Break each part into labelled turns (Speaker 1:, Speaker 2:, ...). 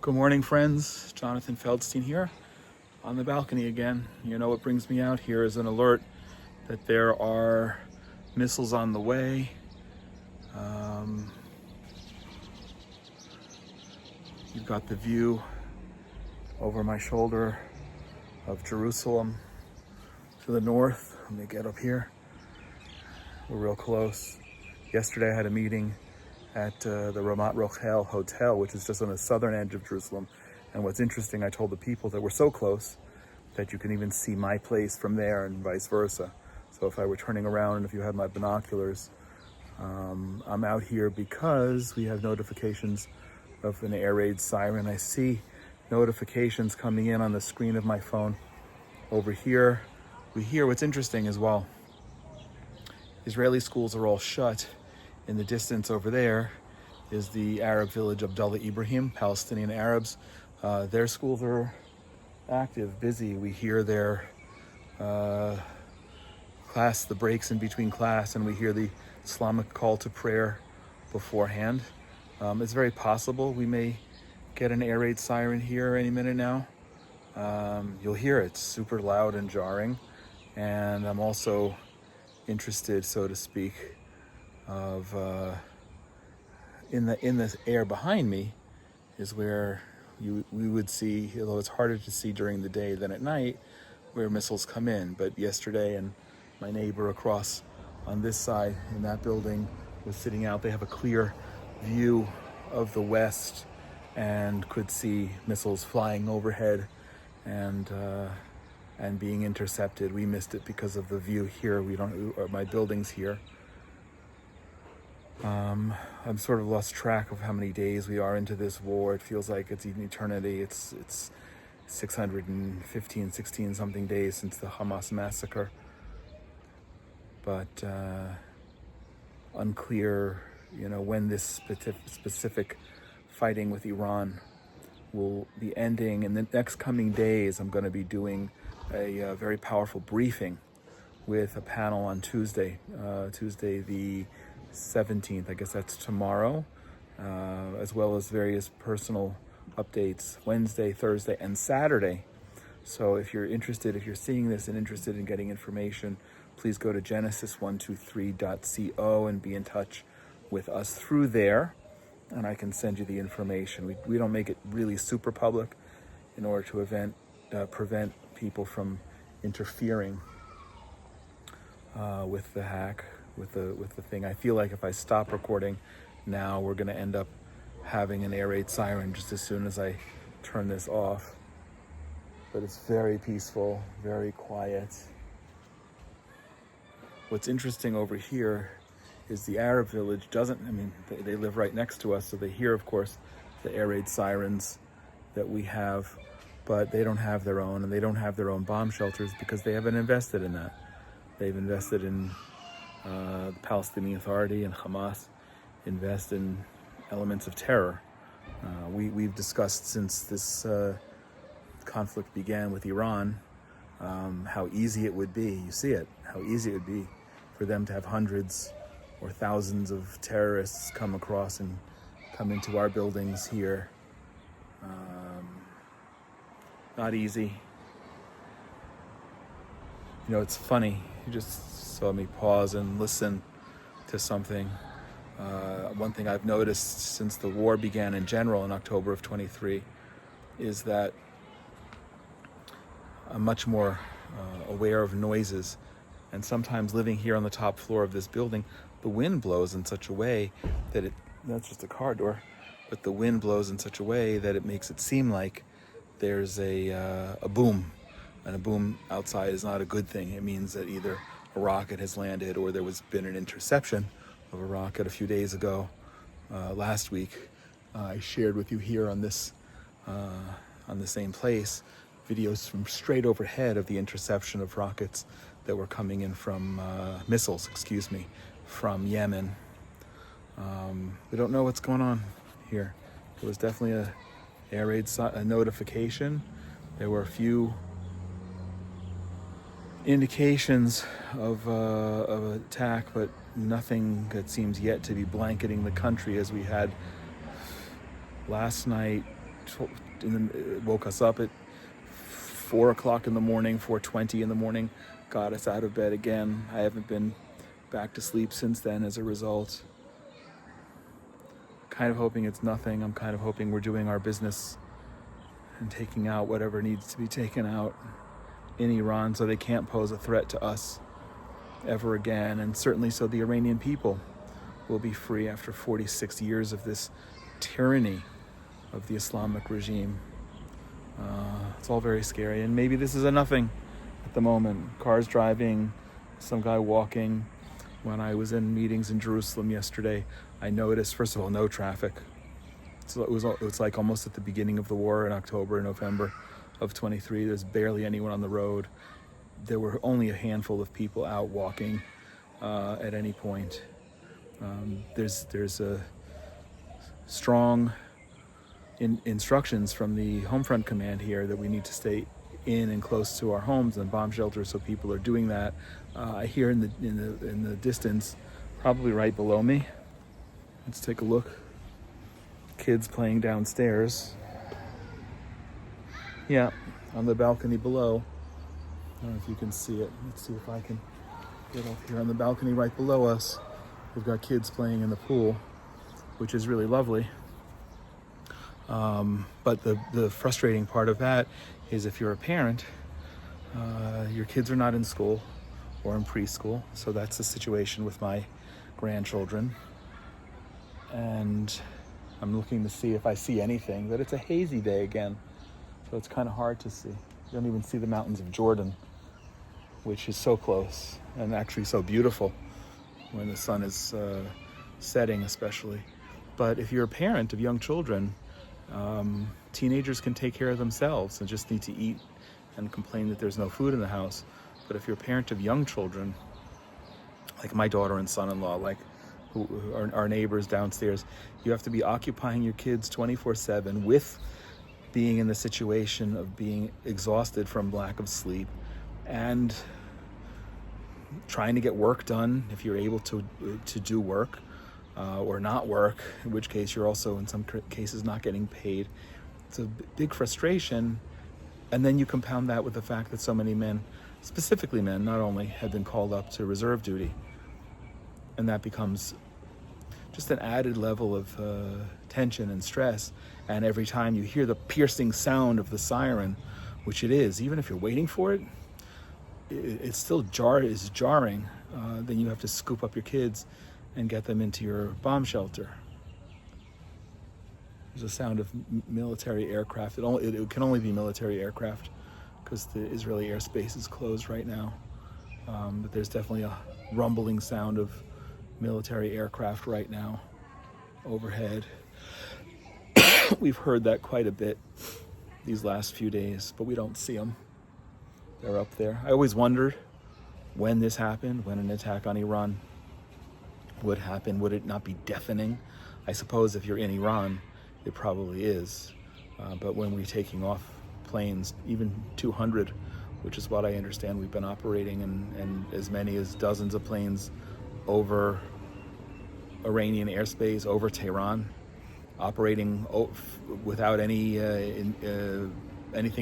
Speaker 1: Good morning, friends. Jonathan Feldstein here on the balcony again. You know what brings me out here is an alert that there are missiles on the way. You've got the view over my shoulder of Jerusalem to the north. Let me get up here. We're real close. Yesterday I had a meeting at the Ramat Rochel Hotel, which is just on the southern edge of Jerusalem. And what's interesting, I told the people that we're so close that you can even see my place from there and vice versa. So if I were turning around and if you had my binoculars, I'm out here because we have notifications of an air raid siren. I see notifications coming in on the screen of my phone. Over here, we hear what's interesting as well. Israeli schools are all shut. In the distance over there is the Arab village Abdullah Ibrahim, Palestinian Arabs. Their schools are active, busy. We hear their class, the breaks in between class, and we hear the Islamic call to prayer beforehand. It's very possible we may get an air raid siren here any minute now. You'll hear it. It's super loud and jarring. And I'm also interested, so to speak, of in the air behind me is where we would see, although it's harder to see during the day than at night, where missiles come in. But yesterday, and my neighbor across on this side in that building was sitting out. They have a clear view of the west and could see missiles flying overhead and being intercepted. We missed it because of the view here. My building's here. I'm sort of lost track of how many days we are into this war. It feels like it's an eternity. It's 615, 16 something days since the Hamas massacre. But unclear, when this specific fighting with Iran will be ending. In the next coming days, I'm going to be doing a very powerful briefing with a panel on Tuesday the 17th, I guess that's tomorrow, as well as various personal updates Wednesday, Thursday, and Saturday. So if you're interested, if you're seeing this and interested in getting information, please go to genesis123.co and be in touch with us through there, and I can send you the information. We don't make it really super public in order to prevent people from interfering with the hack. With the thing. I feel like if I stop recording now, we're going to end up having an air raid siren just as soon as I turn this off. But it's very peaceful, very quiet. What's interesting over here is the Arab village they live right next to us, so they hear, of course, the air raid sirens that we have, but they don't have their own, and they don't have their own bomb shelters because they haven't invested in that. They've invested in the Palestinian Authority and Hamas invest in elements of terror. We've discussed since this conflict began with Iran how easy it would be, how easy it would be for them to have hundreds or thousands of terrorists come across and come into our buildings here. Not easy. It's funny. You just saw me pause and listen to something. One thing I've noticed since the war began in general in October of 23 is that I'm much more aware of noises. And sometimes living here on the top floor of this building, the wind blows in such a way that that's just a car door, but the wind blows in such a way that it makes it seem like there's a boom. And a boom outside is not a good thing. It means that either a rocket has landed or there was been an interception of a rocket a few days ago. Last week, I shared with you here on the same place, videos from straight overhead of the interception of rockets that were coming in from missiles, from Yemen. We don't know what's going on here. There was definitely a air raid notification. There were a few indications of attack, but nothing that seems yet to be blanketing the country as we had last night woke us up at 4 o'clock in the morning, 4:20 in the morning, got us out of bed again. I haven't been back to sleep since then as a result. Kind of hoping it's nothing. I'm kind of hoping we're doing our business and taking out whatever needs to be taken out in Iran so they can't pose a threat to us ever again, and certainly so the Iranian people will be free after 46 years of this tyranny of the Islamic regime. It's all very scary, and maybe this is a nothing at the moment. Cars driving, some guy walking. When I was in meetings in Jerusalem yesterday, I noticed, first of all, no traffic. So it was like almost at the beginning of the war in October, November of 23. There's barely anyone on the road. There were only a handful of people out walking at any point. There's a strong instructions from the Homefront Command here that we need to stay in and close to our homes and bomb shelters, so people are doing that. I hear in the distance, probably right below me. Let's take a look. Kids playing downstairs. Yeah, on the balcony below. I don't know if you can see it. Let's see if I can get up here on the balcony right below us. We've got kids playing in the pool, which is really lovely. But the frustrating part of that is if you're a parent, your kids are not in school or in preschool. So that's the situation with my grandchildren. And I'm looking to see if I see anything, but it's a hazy day again. So it's kind of hard to see. You don't even see the mountains of Jordan, which is so close and actually so beautiful when the sun is setting especially. But if you're a parent of young children, teenagers can take care of themselves and just need to eat and complain that there's no food in the house. But if you're a parent of young children, like my daughter and son-in-law, like who are our neighbors downstairs, you have to be occupying your kids 24/7 with being in the situation of being exhausted from lack of sleep and trying to get work done if you're able to do work, or not work, in which case you're also in some cases not getting paid. It's a big frustration. And then you compound that with the fact that so many men, specifically men, not only have been called up to reserve duty, and that becomes just an added level of tension and stress. And every time you hear the piercing sound of the siren, which it is, even if you're waiting for it, it's still jarring. Then you have to scoop up your kids and get them into your bomb shelter. There's a sound of military aircraft. It can only be military aircraft because the Israeli airspace is closed right now. But there's definitely a rumbling sound of military aircraft right now overhead. We've heard that quite a bit these last few days, but we don't see them. They're up there. I always wondered when this happened, when an attack on Iran would happen. Would it not be deafening? I suppose if you're in Iran, it probably is. But when we're taking off planes, even 200, which is what I understand we've been operating, and as many as dozens of planes over Iranian airspace, over Tehran, operating without anything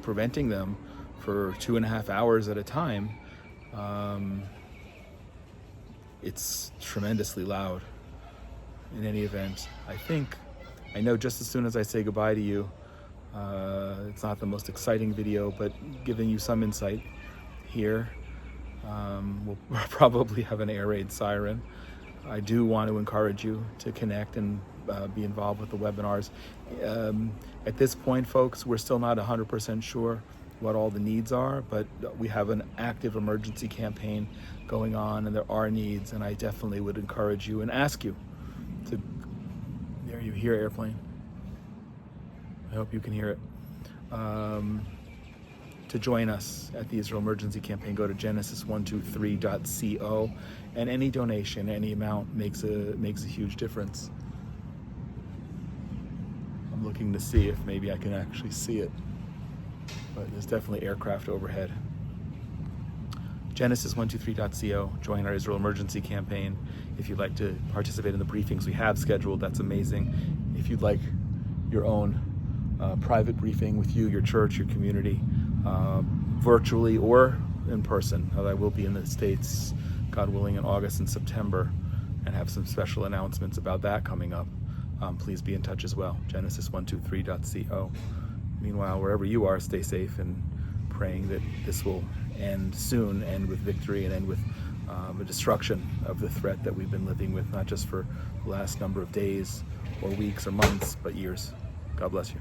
Speaker 1: preventing them for 2.5 hours at a time, it's tremendously loud. In any event, I know just as soon as I say goodbye to you, it's not the most exciting video, but giving you some insight here, we'll probably have an air raid siren. I do want to encourage you to connect and be involved with the webinars. At this point, folks, we're still not 100% sure what all the needs are, but we have an active emergency campaign going on, and there are needs, and I definitely would encourage you and ask you to, there you hear airplane. I hope you can hear it. To join us at the Israel Emergency Campaign, go to genesis123.co, and any donation, any amount makes a huge difference. I'm looking to see if maybe I can actually see it, but there's definitely aircraft overhead. Genesis123.co, join our Israel Emergency Campaign. If you'd like to participate in the briefings we have scheduled, that's amazing. If you'd like your own private briefing with you, your church, your community, virtually or in person. I will be in the States, God willing, in August and September, and have some special announcements about that coming up. Please be in touch as well. Genesis123.co. Meanwhile, wherever you are, stay safe, and praying that this will end soon, end with victory, and end with a destruction of the threat that we've been living with, not just for the last number of days or weeks or months, but years. God bless you.